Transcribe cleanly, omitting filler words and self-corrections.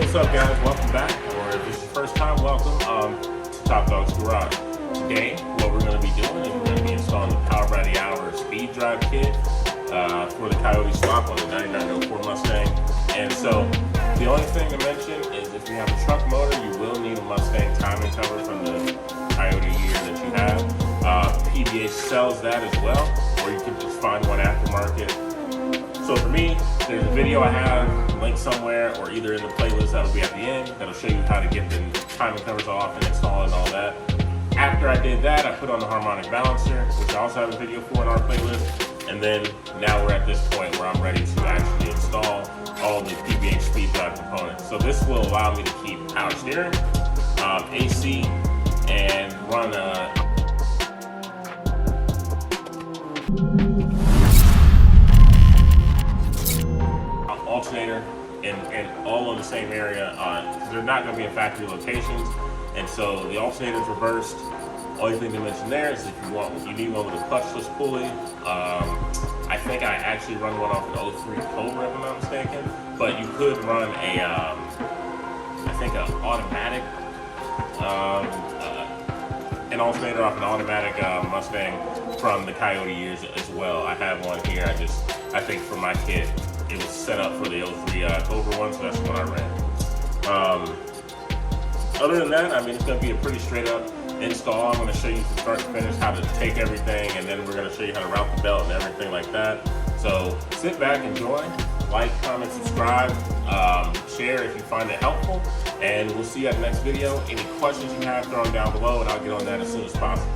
What's up, guys? Welcome back, or if this is your first time, welcome to ToppDoggsGarage. Today, what we're going to be doing is we're going to be installing the Power by the Hour Speed Drive Kit for the Coyote Swap on the 9904 Mustang. And so, the only thing to mention is if you have a truck motor, you will need a Mustang timing cover from the Coyote year that you have. PBH sells that as well, or you can just find one aftermarket. So for me, there's a video I have linked somewhere, or either in the playlist that'll be at the end, that'll show you how to get the timing covers off and install it and all that. After I did that, I put on the harmonic balancer, which I also have a video for in our playlist. And then now we're at this point where I'm ready to actually install all the PBH Speed Drive components. So this will allow me to keep power steering, AC, and run a alternator and all in the same area, because they're not going to be in factory locations. And so the alternator is reversed. Only thing to mention there is if you need one with a clutchless pulley. I think I actually run one off an 03 Cobra, if I'm not mistaken. But you could run a, I think an automatic, an alternator off an automatic Mustang from the Coyote years as well. I have one here. I think for my kit, it was set up for the 03 Cobra one, so that's what I ran. Other than that, I mean, it's going to be a pretty straight up install. I'm going to show you from start to finish how to take everything, and then we're going to show you how to route the belt and everything like that. So sit back, enjoy, like, comment, subscribe, share if you find it helpful, and we'll see you at the next video. Any questions you have, throw them down below, and I'll get on that as soon as possible.